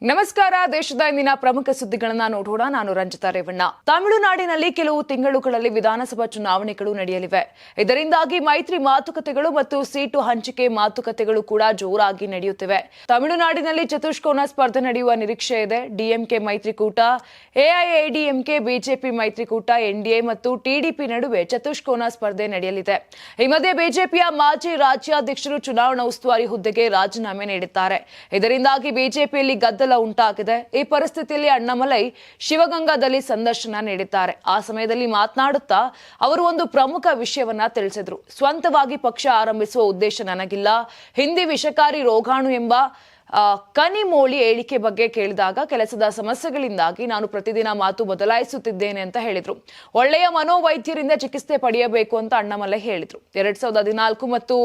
ನಮಸ್ಕಾರ. ದೇಶದ ಇಂದಿನ ಪ್ರಮುಖ ಸುದ್ದಿಗಳನ್ನ ನೋಡೋಣ. ನಾನು ರಂಜಿತಾ ರೇವಣ್ಣ. ತಮಿಳುನಾಡಿನಲ್ಲಿ ಕೆಲವು ತಿಂಗಳುಗಳಲ್ಲಿ ವಿಧಾನಸಭಾ ಚುನಾವಣೆಗಳು ನಡೆಯಲಿವೆ. ಇದರಿಂದಾಗಿ ಮೈತ್ರಿ ಮಾತುಕತೆಗಳು ಮತ್ತು ಸೀಟು ಹಂಚಿಕೆ ಮಾತುಕತೆಗಳು ಕೂಡ ಜೋರಾಗಿ ನಡೆಯುತ್ತಿವೆ. ತಮಿಳುನಾಡಿನಲ್ಲಿ ಚತುಷ್ಕೋನ ಸ್ಪರ್ಧೆ ನಡೆಯುವ ನಿರೀಕ್ಷೆ ಇದೆ. ಡಿಎಂಕೆ ಮೈತ್ರಿಕೂಟ, ಎಐಎಡಿಎಂಕೆ, ಬಿಜೆಪಿ ಮೈತ್ರಿಕೂಟ, ಎನ್ಡಿಎ ಮತ್ತು ಟಿಡಿಪಿ ನಡುವೆ ಚತುಷ್ಕೋನ ಸ್ಪರ್ಧೆ ನಡೆಯಲಿದೆ. ಈ ಮಧ್ಯೆ ಬಿಜೆಪಿಯ ಮಾಜಿ ರಾಜ್ಯಾಧ್ಯಕ್ಷರು ಚುನಾವಣಾ ಉಸ್ತುವಾರಿ ಹುದ್ದೆಗೆ ರಾಜೀನಾಮೆ ನೀಡಿದ್ದಾರೆ. ಇದರಿಂದಾಗಿ ಬಿಜೆಪಿಯಲ್ಲಿ ಗದ್ದಲ ಉಂಟಾಗಿದೆ. ಈ ಪರಿಸ್ಥಿತಿಯಲ್ಲಿ ಅಣ್ಣಾಮಲೈ ಶಿವಗಂಗಾದಲ್ಲಿ ಸಂದರ್ಶನ ನೀಡಿದ್ದಾರೆ. ಆ ಸಮಯದಲ್ಲಿ ಮಾತನಾಡುತ್ತಾ ಅವರು ಒಂದು ಪ್ರಮುಖ ವಿಷಯವನ್ನ ತಿಳಿಸಿದ್ರು. ಸ್ವಂತವಾಗಿ ಪಕ್ಷ ಆರಂಭಿಸುವ ಉದ್ದೇಶ ನನಗಿಲ್ಲ. ಹಿಂದಿ ವಿಷಕಾರಿ ರೋಗಾಣು ಎಂಬ ಕನಿಮೋಳಿ ಹೇಳಿಕೆ ಬಗ್ಗೆ ಕೇಳಿದಾಗ ಕೆಲಸದ ಸಮಸ್ಯೆಗಳಿಂದಾಗಿ ನಾನು ಪ್ರತಿದಿನ ಮಾತು ಬದಲಾಯಿಸುತ್ತಿದ್ದೇನೆ ಅಂತ ಹೇಳಿದ್ರು. ಒಳ್ಳೆಯ ಮನೋವೈದ್ಯರಿಂದ ಚಿಕಿತ್ಸೆ ಪಡೆಯಬೇಕು ಅಂತ ಅಣ್ಣಾಮಲೈ ಹೇಳಿದ್ರು. 2014 ಮತ್ತು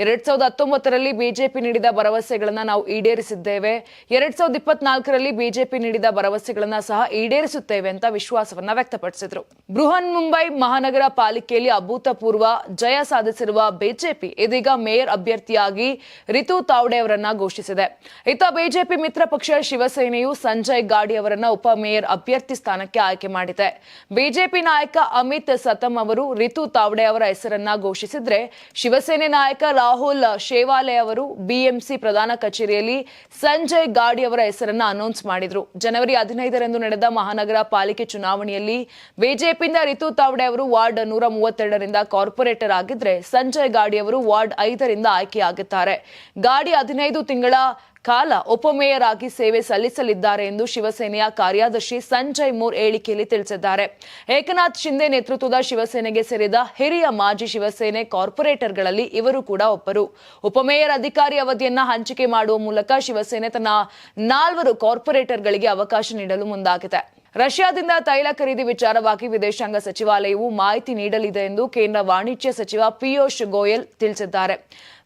2019ರಲ್ಲಿ ಬಿಜೆಪಿ ನೀಡಿದ ಭರವಸೆಗಳನ್ನ ನಾವು ಈಡೇರಿಸಿದ್ದೇವೆ. 2024ರಲ್ಲಿ ಬಿಜೆಪಿ ನೀಡಿದ ಭರವಸೆಗಳನ್ನ ಸಹ ಈಡೇರಿಸುತ್ತೇವೆ ಅಂತ ವಿಶ್ವಾಸವನ್ನ ವ್ಯಕ್ತಪಡಿಸಿದ್ರು. ಬೃಹನ್ ಮುಂಬೈ ಮಹಾನಗರ ಪಾಲಿಕೆಯಲ್ಲಿ ಅಭೂತಪೂರ್ವ ಜಯ ಸಾಧಿಸಿರುವ ಬಿಜೆಪಿ ಇದೀಗ ಮೇಯರ್ ಅಭ್ಯರ್ಥಿಯಾಗಿ ರಿತು ತಾವ್ಡೆ ಅವರನ್ನ ಘೋಷಿಸಿದೆ. ಇತ್ತ ಬಿಜೆಪಿ ಮಿತ್ರ ಪಕ್ಷ ಶಿವಸೇನೆಯು ಸಂಜಯ್ ಗಾಡಿ ಅವರನ್ನ ಉಪಮೇಯರ್ ಅಭ್ಯರ್ಥಿ ಸ್ಥಾನಕ್ಕೆ ಆಯ್ಕೆ ಮಾಡಿದೆ. ಬಿಜೆಪಿ ನಾಯಕ ಅಮಿತ್ ಸತಂ ಅವರು ರಿತು ತಾವ್ಡೆ ಅವರ ಹೆಸರನ್ನ ಘೋಷಿಸಿದ್ರೆ, ಶಿವಸೇನೆ ನಾಯಕ ರಾಹುಲ್ ಶೇವಾಲೆ ಅವರು ಬಿಎಂಸಿ ಪ್ರಧಾನ ಕಚೇರಿಯಲ್ಲಿ ಸಂಜಯ್ ಗಾಡಿ ಅವರ ಹೆಸರನ್ನ ಅನೌನ್ಸ್ ಮಾಡಿದ್ರು. ಜನವರಿ 15ರಂದು ನಡೆದ ಮಹಾನಗರ ಪಾಲಿಕೆ ಚುನಾವಣೆಯಲ್ಲಿ ಬಿಜೆಪಿಯಿಂದ ರಿತು ತಾವ್ಡೆ ಅವರು ವಾರ್ಡ್ 132ರಿಂದ ಕಾರ್ಪೊರೇಟರ್ ಆಗಿದ್ರೆ, ಸಂಜಯ್ ಗಾಡಿ ಅವರು ವಾರ್ಡ್ 5ರಿಂದ ಆಯ್ಕೆಯಾಗಿದ್ದಾರೆ. ಗಾಡಿ 15 ತಿಂಗಳ ಕಾಲ ಉಪಮೇಯರ್ ಆಗಿ ಸೇವೆ ಸಲ್ಲಿಸಲಿದ್ದಾರೆ ಎಂದು ಶಿವಸೇನೆಯ ಕಾರ್ಯದರ್ಶಿ ಸಂಜಯ್ ಮೋರ್ ಹೇಳಿಕೆಯಲ್ಲಿ ತಿಳಿಸಿದ್ದಾರೆ. ಏಕನಾಥ್ ಶಿಂದೆ ನೇತೃತ್ವದ ಶಿವಸೇನೆಗೆ ಸೇರಿದ ಹಿರಿಯ ಮಾಜಿ ಶಿವಸೇನೆ ಕಾರ್ಪೊರೇಟರ್ಗಳಲ್ಲಿ ಇವರು ಕೂಡ ಒಬ್ಬರು. ಉಪಮೇಯರ್ ಅಧಿಕಾರಿ ಅವಧಿಯನ್ನ ಹಂಚಿಕೆ ಮಾಡುವ ಮೂಲಕ ಶಿವಸೇನೆ ತನ್ನ 4 ಕಾರ್ಪೊರೇಟರ್ಗಳಿಗೆ ಅವಕಾಶ ನೀಡಲು ಮುಂದಾಗಿದೆ. ರಷ್ಯಾದಿಂದ ತೈಲ ಖರೀದಿ ವಿಚಾರವಾಗಿ ವಿದೇಶಾಂಗ ಸಚಿವಾಲಯವು ಮಾಹಿತಿ ನೀಡಲಿದೆ ಎಂದು ಕೇಂದ್ರ ವಾಣಿಜ್ಯ ಸಚಿವ ಪಿಯೂಷ್ ಗೋಯಲ್ ತಿಳಿಸಿದ್ದಾರೆ.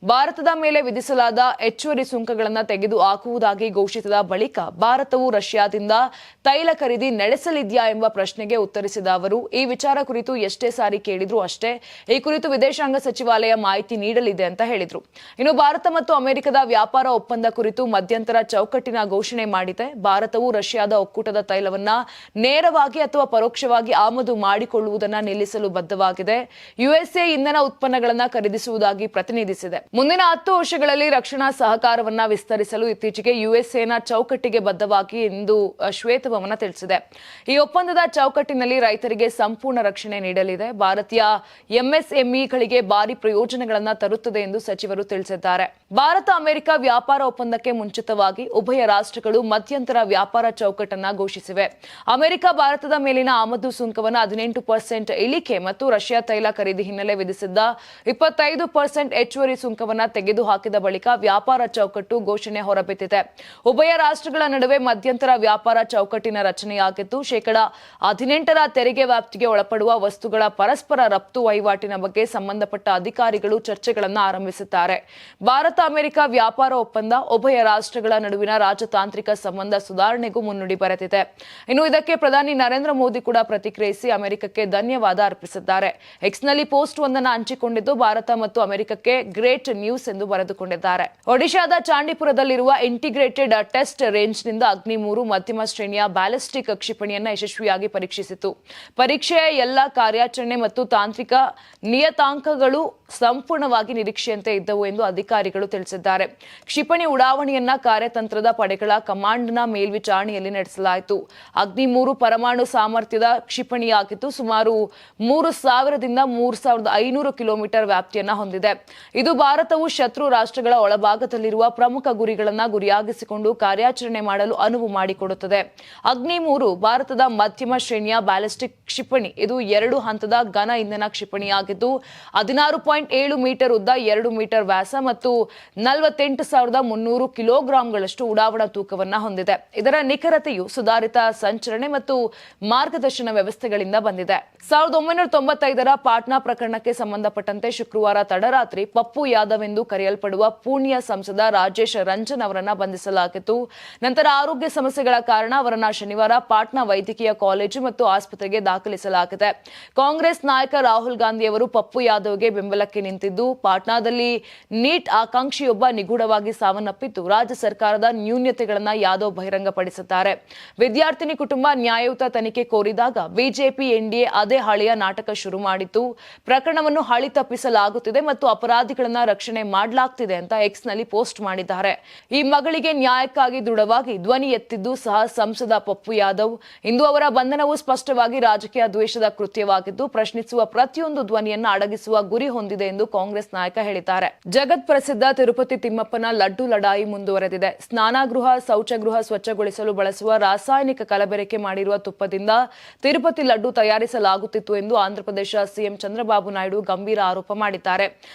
ಭಾರತದ ಮೇಲೆ ವಿಧಿಸಲಾದ ಹೆಚ್ಚುವರಿ ಸುಂಕಗಳನ್ನು ತೆಗೆದು ಹಾಕುವುದಾಗಿ ಘೋಷಿಸಿದ ಬಳಿಕ ಭಾರತವು ರಷ್ಯಾದಿಂದ ತೈಲ ಖರೀದಿ ನಡೆಸಲಿದೆಯಾ ಎಂಬ ಪ್ರಶ್ನೆಗೆ ಉತ್ತರಿಸಿದ ಅವರು, ಈ ವಿಚಾರ ಕುರಿತು ಎಷ್ಟೇ ಸಾರಿ ಕೇಳಿದ್ರು ಅಷ್ಟೇ, ಈ ಕುರಿತು ವಿದೇಶಾಂಗ ಸಚಿವಾಲಯ ಮಾಹಿತಿ ನೀಡಲಿದೆ ಅಂತ ಹೇಳಿದ್ರು. ಇನ್ನು ಭಾರತ ಮತ್ತು ಅಮೆರಿಕದ ವ್ಯಾಪಾರ ಒಪ್ಪಂದ ಕುರಿತು ಮಧ್ಯಂತರ ಚೌಕಟ್ಟಿನ ಘೋಷಣೆ ಮಾಡಿದೆ. ಭಾರತವು ರಷ್ಯಾದ ಒಕ್ಕೂಟದ ತೈಲವನ್ನ ನೇರವಾಗಿ ಅಥವಾ ಪರೋಕ್ಷವಾಗಿ ಆಮದು ಮಾಡಿಕೊಳ್ಳುವುದನ್ನು ನಿಲ್ಲಿಸಲು ಬದ್ಧವಾಗಿದೆ. ಯುಎಸ್ಎ ಇಂಧನ ಉತ್ಪನ್ನಗಳನ್ನು ಖರೀದಿಸುವುದಾಗಿ ಪ್ರತಿನಿಧಿಸಿದೆ. ಮುಂದಿನ 10 ವರ್ಷಗಳಲ್ಲಿ ರಕ್ಷಣಾ ಸಹಕಾರವನ್ನ ವಿಸ್ತರಿಸಲು ಇತ್ತೀಚೆಗೆ ಯುಎಸ್ಎನ ಚೌಕಟ್ಟಿಗೆ ಬದ್ಧವಾಗಿ ಎಂದು ಶ್ವೇತಭವನ ತಿಳಿಸಿದೆ. ಈ ಒಪ್ಪಂದದ ಚೌಕಟ್ಟಿನಲ್ಲಿ ರೈತರಿಗೆ ಸಂಪೂರ್ಣ ರಕ್ಷಣೆ ನೀಡಲಿದೆ. ಭಾರತೀಯ ಎಂಎಸ್ಎಂಇಗಳಿಗೆ ಭಾರಿ ಪ್ರಯೋಜನಗಳನ್ನು ತರುತ್ತದೆ ಎಂದು ಸಚಿವರು ತಿಳಿಸಿದ್ದಾರೆ. ಭಾರತ ಅಮೆರಿಕ ವ್ಯಾಪಾರ ಒಪ್ಪಂದಕ್ಕೆ ಮುಂಚಿತವಾಗಿ ಉಭಯ ರಾಷ್ಟ್ರಗಳು ಮಧ್ಯಂತರ ವ್ಯಾಪಾರ ಚೌಕಟ್ಟನ್ನು ಘೋಷಿಸಿವೆ. ಅಮೆರಿಕ ಭಾರತದ ಮೇಲಿನ ಆಮದು ಸುಂಕವನ್ನು 18% ಇಳಿಕೆ ಮತ್ತು ರಷ್ಯಾ ತೈಲ ಖರೀದಿ ಹಿನ್ನೆಲೆ ವಿಧಿಸಿದ್ದ 25% ಹೆಚ್ಚುವರಿ ಸುಂಕವನ್ನು ತೆಗೆದುಹಾಕಿದ ಬಳಿಕ ವ್ಯಾಪಾರ ಚೌಕಟ್ಟು ಘೋಷಣೆ ಹೊರಬಿದ್ದಿದೆ. ಉಭಯ ರಾಷ್ಟ್ರಗಳ ನಡುವೆ ಮಧ್ಯಂತರ ವ್ಯಾಪಾರ ಚೌಕಟ್ಟಿನ ರಚನೆಯಾಗಿದ್ದು, 18% ತೆರಿಗೆ ವ್ಯಾಪ್ತಿಗೆ ಒಳಪಡುವ ವಸ್ತುಗಳ ಪರಸ್ಪರ ರಫ್ತು ವಹಿವಾಟಿನ ಬಗ್ಗೆ ಸಂಬಂಧಪಟ್ಟ ಅಧಿಕಾರಿಗಳು ಚರ್ಚೆಗಳನ್ನು ಆರಂಭಿಸಿದ್ದಾರೆ. ಭಾರತ ಅಮೆರಿಕ ವ್ಯಾಪಾರ ಒಪ್ಪಂದ ಉಭಯ ರಾಷ್ಟ್ರಗಳ ನಡುವಿನ ರಾಜತಾಂತ್ರಿಕ ಸಂಬಂಧ ಸುಧಾರಣೆಗೂ ಮುನ್ನುಡಿ ಬರೆದಿದೆ. ಇನ್ನು ಇದಕ್ಕೆ ಪ್ರಧಾನಿ ನರೇಂದ್ರ ಮೋದಿ ಕೂಡ ಪ್ರತಿಕ್ರಿಯಿಸಿ ಅಮೆರಿಕಕ್ಕೆ ಧನ್ಯವಾದ ಅರ್ಪಿಸಿದ್ದಾರೆ. ಎಕ್ಸ್ನಲ್ಲಿ ಪೋಸ್ಟ್ ಒಂದನ್ನು ಹಂಚಿಕೊಂಡಿದ್ದು, ಭಾರತ ಮತ್ತು ಅಮೆರಿಕಕ್ಕೆ ಗ್ರೇಟ್ ನ್ಯೂಸ್ ಎಂದು ಬರೆದುಕೊಂಡಿದ್ದಾರೆ. ಒಡಿಶಾದ ಚಾಂಡಿಪುರದಲ್ಲಿರುವ ಇಂಟಿಗ್ರೇಟೆಡ್ ಟೆಸ್ಟ್ ರೇಂಜ್ನಿಂದ ಅಗ್ನಿ 3 ಮಧ್ಯಮ ಶ್ರೇಣಿಯ ಬ್ಯಾಲಿಸ್ಟಿಕ್ ಕ್ಷಿಪಣಿಯನ್ನು ಯಶಸ್ವಿಯಾಗಿ ಪರೀಕ್ಷಿಸಿತು. ಪರೀಕ್ಷೆಯ ಎಲ್ಲಾ ಕಾರ್ಯಾಚರಣೆ ಮತ್ತು ತಾಂತ್ರಿಕ ನಿಯತಾಂಕಗಳು ಸಂಪೂರ್ಣವಾಗಿ ನಿರೀಕ್ಷೆಯಂತೆ ಇದ್ದವು ಎಂದು ಅಧಿಕಾರಿಗಳು ತಿಳಿಸಿದ್ದಾರೆ. ಕ್ಷಿಪಣಿ ಉಡಾವಣೆಯನ್ನ ಕಾರ್ಯತಂತ್ರದ ಪಡೆಗಳ ಕಮಾಂಡ್ನ ಮೇಲ್ವಿಚಾರಣೆಯಲ್ಲಿ ನಡೆಸಲಾಯಿತು. ಅಗ್ನಿ 3 ಪರಮಾಣು ಸಾಮರ್ಥ್ಯದ ಕ್ಷಿಪಣಿಯಾಗಿದ್ದು, ಸುಮಾರು 3000ದಿಂದ 3500 ಕಿಲೋಮೀಟರ್ ವ್ಯಾಪ್ತಿಯನ್ನ ಹೊಂದಿದೆ. ಇದು ಭಾರತವು ಶತ್ರು ರಾಷ್ಟ್ರಗಳ ಒಳಭಾಗದಲ್ಲಿರುವ ಪ್ರಮುಖ ಗುರಿಗಳನ್ನು ಗುರಿಯಾಗಿಸಿಕೊಂಡು ಕಾರ್ಯಾಚರಣೆ ಮಾಡಲು ಅನುವು ಮಾಡಿಕೊಡುತ್ತದೆ. ಅಗ್ನಿ 3 ಭಾರತದ ಮಧ್ಯಮ ಶ್ರೇಣಿಯ ಬ್ಯಾಲಿಸ್ಟಿಕ್ ಕ್ಷಿಪಣಿ. ಇದು 2 ಹಂತದ ಘನ ಇಂಧನ ಕ್ಷಿಪಣಿಯಾಗಿದ್ದು, 16.7 ಮೀಟರ್ ಉದ್ದ, 2 ಮೀಟರ್ ವ್ಯಾಸ ಮತ್ತು 48,300 ಕಿಲೋಗ್ರಾಂಗಳಷ್ಟು ಉಡಾವಣಾ ತೂಕವನ್ನು ಹೊಂದಿದೆ. ಇದರ ನಿಖರತೆಯು ಸುಧಾರಿತ ಸಂಚರಣೆ ಮತ್ತು ಮಾರ್ಗದರ್ಶನ ವ್ಯವಸ್ಥೆಗಳಿಂದ ಬಂದಿದೆ. 1995ರ ಪಾಟ್ನಾ ಪ್ರಕರಣಕ್ಕೆ ಸಂಬಂಧಪಟ್ಟಂತೆ ಶುಕ್ರವಾರ ತಡರಾತ್ರಿ ಪಪ್ಪು ಯಾದವ್ ಎಂದು ಕರೆಯಲ್ಪಡುವ ಪೂರ್ಣಿಯ ಸಂಸದ ರಾಜೇಶ್ ರಂಜನ್ ಅವರನ್ನ ಬಂಧಿಸಲಾಗಿತ್ತು. ನಂತರ ಆರೋಗ್ಯ ಸಮಸ್ಯೆಗಳ ಕಾರಣ ಅವರನ್ನ ಶನಿವಾರ ಪಾಟ್ನಾ ವೈದ್ಯಕೀಯ ಕಾಲೇಜು ಮತ್ತು ಆಸ್ಪತ್ರೆಗೆ ದಾಖಲಿಸಲಾಗಿದೆ. ಕಾಂಗ್ರೆಸ್ ನಾಯಕ ರಾಹುಲ್ ಗಾಂಧಿ ಅವರು ಪಪ್ಪು ಯಾದವ್ಗೆ ಬೆಂಬಲ ನೇರಕ್ಕೆ ನಿಂತಿದ್ದು ಪಾಟ್ನಾದಲ್ಲಿ ನೀಟ್ ಆಕಾಂಕ್ಷಿಯೊಬ್ಬ ನಿಗೂಢವಾಗಿ ಸಾವನ್ನಪ್ಪಿದ್ದು ರಾಜ್ಯ ಸರ್ಕಾರದ ನ್ಯೂನ್ಯತೆಗಳನ್ನು ಯಾದವ್ ಬಹಿರಂಗಪಡಿಸಿದ್ದಾರೆ. ವಿದ್ಯಾರ್ಥಿನಿ ಕುಟುಂಬ ನ್ಯಾಯಯುತ ತನಿಖೆ ಕೋರಿದಾಗ ಬಿಜೆಪಿ ಎನ್ಡಿಎ ಅದೇ ಹಳೆಯ ನಾಟಕ ಶುರು ಮಾಡಿತ್ತು. ಪ್ರಕರಣವನ್ನು ಹಳಿ ತಪ್ಪಿಸಲಾಗುತ್ತಿದೆ ಮತ್ತು ಅಪರಾಧಿಗಳನ್ನ ರಕ್ಷಣೆ ಮಾಡಲಾಗ್ತಿದೆ ಅಂತ ಎಕ್ಸ್ ನಲ್ಲಿ ಪೋಸ್ಟ್ ಮಾಡಿದ್ದಾರೆ. ಈ ಮಗಳಿಗೆ ನ್ಯಾಯಕ್ಕಾಗಿ ದೃಢವಾಗಿ ಧ್ವನಿ ಎತ್ತಿದ್ದು ಸಹ ಸಂಸದ ಪಪ್ಪು ಯಾದವ್. ಇಂದು ಅವರ ಬಂಧನವು ಸ್ಪಷ್ಟವಾಗಿ ರಾಜಕೀಯ ದ್ವೇಷದ ಕೃತ್ಯವಾಗಿದ್ದು ಪ್ರಶ್ನಿಸುವ ಪ್ರತಿಯೊಂದು ಧ್ವನಿಯನ್ನ ಅಡಗಿಸುವ ಗುರಿ ಹೊಂದಿದೆ ಎಂದು ಕಾಂಗ್ರೆಸ್ ನಾಯಕ ಹೇಳಿದ್ದಾರೆ. ಜಗತ್ ಪ್ರಸಿದ್ಧ ತಿರುಪತಿ ತಿಮ್ಮಪ್ಪನ ಲಡ್ಡು ಲಡಾಯಿ ಮುಂದುವರೆದಿದೆ. ಸ್ನಾನಗೃಹ, ಶೌಚಗೃಹ ಸ್ವಚ್ಛಗೊಳಿಸಲು ಬಳಸುವ ರಾಸಾಯನಿಕ ಕಲಬೆರಕೆ ಮಾಡಿರುವ ತುಪ್ಪದಿಂದ ತಿರುಪತಿ ಲಡ್ಡು ತಯಾರಿಸಲಾಗುತ್ತಿತ್ತು ಎಂದು ಆಂಧ್ರಪ್ರದೇಶ ಸಿಎಂ ಚಂದ್ರಬಾಬು ನಾಯ್ಡು ಗಂಭೀರ ಆರೋಪ ಮಾಡಿದ್ದಾರೆ.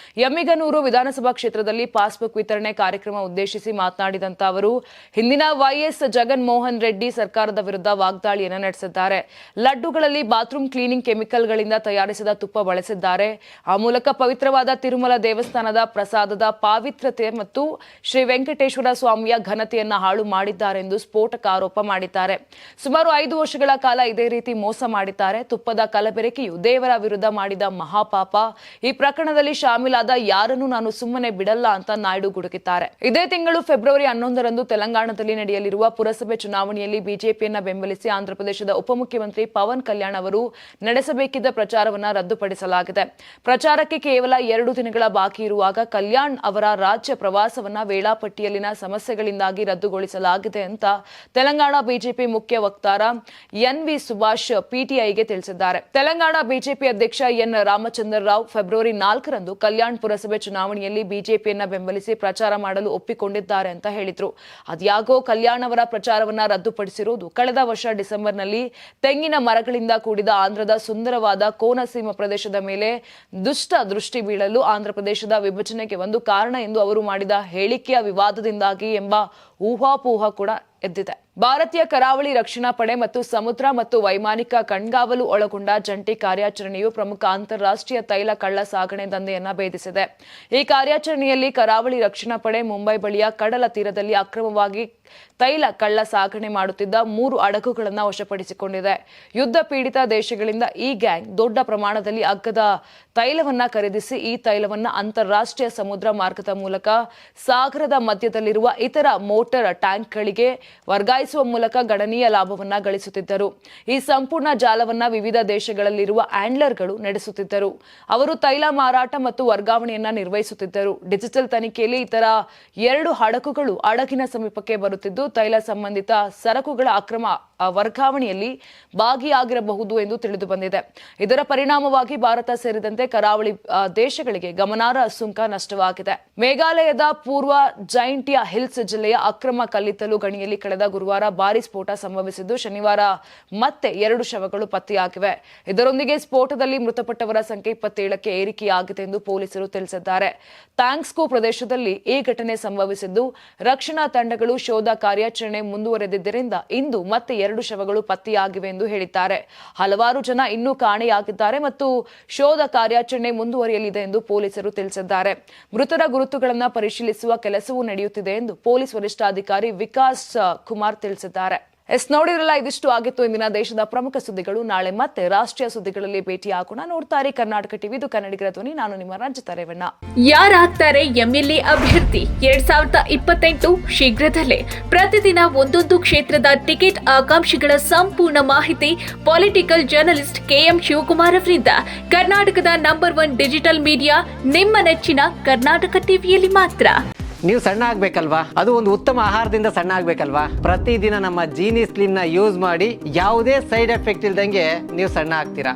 ಎಮ್ಮಿಗನೂರು ವಿಧಾನಸಭಾ ಕ್ಷೇತ್ರದಲ್ಲಿ ಪಾಸ್ಬುಕ್ ವಿತರಣೆ ಕಾರ್ಯಕ್ರಮ ಉದ್ದೇಶಿಸಿ ಮಾತನಾಡಿದಂತ ಅವರು ಹಿಂದಿನ ವೈಎಸ್ ಜಗನ್ಮೋಹನ್ ರೆಡ್ಡಿ ಸರ್ಕಾರದ ವಿರುದ್ಧ ವಾಗ್ದಾಳಿಯನ್ನು ನಡೆಸಿದ್ದಾರೆ. ಲಡ್ಡುಗಳಲ್ಲಿ ಬಾತ್ರೂಮ್ ಕ್ಲೀನಿಂಗ್ ಕೆಮಿಕಲ್ಗಳಿಂದ ತಯಾರಿಸಿದ ತುಪ್ಪ ಬಳಸಿದ್ದಾರೆ. ಆ ಮೂಲಕ ಪವಿತ್ರವಾದ ತಿರುಮಲ ದೇವಸ್ಥಾನದ ಪ್ರಸಾದದ ಪಾವಿತ್ರತೆ ಮತ್ತು ಶ್ರೀ ವೆಂಕಟೇಶ್ವರ ಸ್ವಾಮಿಯ ಘನತೆಯನ್ನ ಹಾಳು ಮಾಡಿದ್ದಾರೆ ಎಂದು ಸ್ಫೋಟಕ ಆರೋಪ ಮಾಡಿದ್ದಾರೆ. ಸುಮಾರು 5 ವರ್ಷಗಳ ಕಾಲ ಇದೇ ರೀತಿ ಮೋಸ ಮಾಡಿದ್ದಾರೆ. ತುಪ್ಪದ ಕಲಬೆರಕೆಯು ದೇವರ ವಿರುದ್ಧ ಮಾಡಿದ ಮಹಾಪಾಪ. ಈ ಪ್ರಕರಣದಲ್ಲಿ ಶಾಮೀಲಾದ ಯಾರನ್ನು ನಾನು ಸುಮ್ಮನೆ ಬಿಡಲ್ಲ ಅಂತ ನಾಯ್ಡು ಗುಡುಗಿದ್ದಾರೆ. ಇದೇ ತಿಂಗಳು ಫೆಬ್ರವರಿ 11ರಂದು ತೆಲಂಗಾಣದಲ್ಲಿ ನಡೆಯಲಿರುವ ಪುರಸಭೆ ಚುನಾವಣೆಯಲ್ಲಿ ಬಿಜೆಪಿಯನ್ನ ಬೆಂಬಲಿಸಿ ಆಂಧ್ರಪ್ರದೇಶದ ಉಪಮುಖ್ಯಮಂತ್ರಿ ಪವನ್ ಕಲ್ಯಾಣ್ ಅವರು ನಡೆಸಬೇಕಿದ್ದ ಪ್ರಚಾರವನ್ನ ರದ್ದುಪಡಿಸಲಾಗಿದೆ. ಪ್ರಚಾರಕ್ಕೆ ಕೇವಲ 2 ದಿನಗಳ ಬಾಕಿ ಇರುವಾಗ ಕಲ್ಯಾಣ್ ಅವರ ರಾಜ್ಯ ಪ್ರವಾಸವನ್ನ ವೇಳಾಪಟ್ಟಿಯಲ್ಲಿನ ಸಮಸ್ಯೆಗಳಿಂದಾಗಿ ರದ್ದುಗೊಳಿಸಲಾಗಿದೆ ಅಂತ ತೆಲಂಗಾಣ ಬಿಜೆಪಿ ಮುಖ್ಯ ವಕ್ತಾರ ಎನ್.ವಿ. ಸುಭಾಷ್ ಪಿಟಿಐಗೆ ತಿಳಿಸಿದ್ದಾರೆ. ತೆಲಂಗಾಣ ಬಿಜೆಪಿ ಅಧ್ಯಕ್ಷ ಎನ್. ರಾಮಚಂದ್ರ ರಾವ್ ಫೆಬ್ರವರಿ 4ರಂದು ಕಲ್ಯಾಣ್ ಪುರಸಭೆ ಚುನಾವಣೆಯಲ್ಲಿ ಬಿಜೆಪಿಯನ್ನ ಬೆಂಬಲಿಸಿ ಪ್ರಚಾರ ಮಾಡಲು ಒಪ್ಪಿಕೊಂಡಿದ್ದಾರೆ ಅಂತ ಹೇಳಿದ್ರು. ಅದ್ಯಾಗೋ ಕಲ್ಯಾಣ್ ಅವರ ಪ್ರಚಾರವನ್ನ ರದ್ದುಪಡಿಸಿರುವುದು ಕಳೆದ ವರ್ಷ ಡಿಸೆಂಬರ್ನಲ್ಲಿ ತೆಂಗಿನ ಮರಗಳಿಂದ ಕೂಡಿದ ಆಂಧ್ರದ ಸುಂದರವಾದ ಕೋನಸೀಮ ಪ್ರದೇಶದ ಮೇಲೆ ದುಷ್ಟ ದೃಷ್ಟಿ ಬೀಳಲು ಆಂಧ್ರಪ್ರದೇಶದ ವಿಭಜನೆಗೆ ಒಂದು ಕಾರಣ ಎಂದು ಅವರು ಮಾಡಿದ ಹೇಳಿಕೆಯ ವಿವಾದದಿಂದಾಗಿ ಎಂಬ ಊಹಾಪೋಹ ಕೂಡ ಎದ್ದಿದೆ. ಭಾರತೀಯ ಕರಾವಳಿ ರಕ್ಷಣಾ ಪಡೆ ಮತ್ತು ಸಮುದ್ರ ಮತ್ತು ವೈಮಾನಿಕ ಕಣ್ಗಾವಲು ಒಳಗೊಂಡ ಜಂಟಿ ಕಾರ್ಯಾಚರಣೆಯು ಪ್ರಮುಖ ಅಂತಾರಾಷ್ಟ್ರೀಯ ತೈಲ ಕಳ್ಳ ಸಾಗಣೆ ದಂಧೆಯನ್ನ ಭೇದಿಸಿದೆ. ಈ ಕಾರ್ಯಾಚರಣೆಯಲ್ಲಿ ಕರಾವಳಿ ರಕ್ಷಣಾ ಪಡೆ ಮುಂಬೈ ಬಳಿಯ ಕಡಲ ತೀರದಲ್ಲಿ ಅಕ್ರಮವಾಗಿ ತೈಲ ಕಳ್ಳ ಸಾಗಣೆ ಮಾಡುತ್ತಿದ್ದ 3 ಹಡಗುಗಳನ್ನು ವಶಪಡಿಸಿಕೊಂಡಿದೆ. ಯುದ್ಧ ಪೀಡಿತ ದೇಶಗಳಿಂದ ಈ ಗ್ಯಾಂಗ್ ದೊಡ್ಡ ಪ್ರಮಾಣದಲ್ಲಿ ಅಗ್ಗದ ತೈಲವನ್ನ ಖರೀದಿಸಿ ಈ ತೈಲವನ್ನ ಅಂತಾರಾಷ್ಟ್ರೀಯ ಸಮುದ್ರ ಮಾರ್ಗದ ಮೂಲಕ ಸಾಗರದ ಮಧ್ಯದಲ್ಲಿರುವ ಇತರ ಮೋಟಾರ್ ಟ್ಯಾಂಕ್ಗಳಿಗೆ ವರ್ಗಾಯಿಸುವ ಮೂಲಕ ಗಣನೀಯ ಲಾಭವನ್ನ ಗಳಿಸುತ್ತಿದ್ದರು. ಈ ಸಂಪೂರ್ಣ ಜಾಲವನ್ನ ವಿವಿಧ ದೇಶಗಳಲ್ಲಿರುವ ಹ್ಯಾಂಡ್ಲರ್ಗಳು ನಡೆಸುತ್ತಿದ್ದರು. ಅವರು ತೈಲ ಮಾರಾಟ ಮತ್ತು ವರ್ಗಾವಣೆಯನ್ನ ನಿರ್ವಹಿಸುತ್ತಿದ್ದರು. ಡಿಜಿಟಲ್ ತನಿಖೆಯಲ್ಲಿ ಇತರ 2 ಹಡಗುಗಳು ಹಡಗಿನ ಸಮೀಪಕ್ಕೆ ಬರುತ್ತಿದ್ದು ತೈಲ ಸಂಬಂಧಿತ ಸರಕುಗಳ ಅಕ್ರಮ ವರ್ಗಾವಣೆಯಲ್ಲಿ ಭಾಗಿಯಾಗಿರಬಹುದು ಎಂದು ತಿಳಿದು ಬಂದಿದೆ. ಇದರ ಪರಿಣಾಮವಾಗಿ ಭಾರತ ಸೇರಿದಂತೆ ಕರಾವಳಿ ದೇಶಗಳಿಗೆ ಗಮನಾರ್ಹ ಸುಂಕ ನಷ್ಟವಾಗಿದೆ. ಮೇಘಾಲಯದ ಪೂರ್ವ ಜೈಂಟಿಯಾ ಹಿಲ್ಸ್ ಜಿಲ್ಲೆಯ ಅಕ್ರಮ ಕಲ್ಲಿದ್ದಲು ಗಣಿಯಲ್ಲಿ ಕಳೆದ ಗುರುವಾರ ಭಾರೀ ಸ್ಫೋಟ ಸಂಭವಿಸಿದ್ದು ಶನಿವಾರ ಮತ್ತೆ 2 ಶವಗಳು ಪತ್ತೆಯಾಗಿವೆ. ಇದರೊಂದಿಗೆ ಸ್ಫೋಟದಲ್ಲಿ ಮೃತಪಟ್ಟವರ ಸಂಖ್ಯೆ 27ಕ್ಕೆ ಏರಿಕೆಯಾಗಿದೆ ಎಂದು ಪೊಲೀಸರು ತಿಳಿಸಿದ್ದಾರೆ. ಥ್ಯಾಂಕ್ಸ್ಕೋ ಪ್ರದೇಶದಲ್ಲಿ ಈ ಘಟನೆ ಸಂಭವಿಸಿದ್ದು ರಕ್ಷಣಾ ತಂಡಗಳು ಶೋಧ ಕಾರ್ಯಾಚರಣೆ ಮುಂದುವರೆದಿದ್ದರಿಂದ ಇಂದು ಮತ್ತೆ 2 ಶವಗಳು ಪತ್ತೆಯಾಗಿವೆ ಎಂದು ಹೇಳಿದ್ದಾರೆ. ಹಲವಾರು ಜನ ಇನ್ನೂ ಕಾಣೆಯಾಗಿದ್ದಾರೆ ಮತ್ತು ಶೋಧ ಕಾರ್ಯಾಚರಣೆ ಮುಂದುವರಿಯಲಿದೆ ಎಂದು ಪೊಲೀಸರು ತಿಳಿಸಿದ್ದಾರೆ. ಮೃತರ ಗುರುತುಗಳನ್ನು ಪರಿಶೀಲಿಸುವ ಕೆಲಸವೂ ನಡೆಯುತ್ತಿದೆ ಎಂದು ಪೊಲೀಸ್ ವರಿಷ್ಠಾಧಿಕಾರಿ ವಿಕಾಸ್ ಕುಮಾರ್ ತಿಳಿಸಿದ್ದಾರೆ. ನೋಡಿರಲ್ಲ, ಇದಿಷ್ಟು ಆಗಿತ್ತು ಇಂದಿನ ದೇಶದ ಪ್ರಮುಖ ಸುದ್ದಿಗಳು. ನಾಳೆ ಮತ್ತೆ ರಾಷ್ಟ್ರೀಯ ಸುದ್ದಿಗಳಲ್ಲಿ ಭೇಟಿಯಾಗೋಣ. ನೋಡ್ತಾರೆ ಕರ್ನಾಟಕ ಟಿವಿ, ಇದು ಕನ್ನಡಿಗರ ಧ್ವನಿ. ನಾನು ನಿಮ್ಮ ರಂಜಿತಾ ರೇವಣ್ಣ. ಯಾರಾಗ್ತಾರೆ ಎಂಎಲ್ಎ ಅಭ್ಯರ್ಥಿ 2028 ಶೀಘ್ರದಲ್ಲೇ. ಪ್ರತಿದಿನ ಒಂದೊಂದು ಕ್ಷೇತ್ರದ ಟಿಕೆಟ್ ಆಕಾಂಕ್ಷಿಗಳ ಸಂಪೂರ್ಣ ಮಾಹಿತಿ ಪೊಲಿಟಿಕಲ್ ಜರ್ನಲಿಸ್ಟ್ ಕೆಎಂ ಶಿವಕುಮಾರ್ ಅವರಿಂದ. ಕರ್ನಾಟಕದ ನಂಬರ್ 1 ಡಿಜಿಟಲ್ ಮೀಡಿಯಾ ನಿಮ್ಮ ನೆಚ್ಚಿನ ಕರ್ನಾಟಕ ಟಿವಿಯಲ್ಲಿ ಮಾತ್ರ. ನೀವು ಸಣ್ಣ ಆಗ್ಬೇಕಲ್ವಾ? ಅದು ಒಂದು ಉತ್ತಮ ಆಹಾರದಿಂದ ಸಣ್ಣ ಆಗ್ಬೇಕಲ್ವಾ? ಪ್ರತಿದಿನ ನಮ್ಮ ಜೀನಿ ಸ್ಲಿಮ್ ನ ಯೂಸ್ ಮಾಡಿ ಯಾವುದೇ ಸೈಡ್ ಎಫೆಕ್ಟ್ ಇಲ್ದಂಗೆ ನೀವು ಸಣ್ಣ ಆಗ್ತೀರಾ.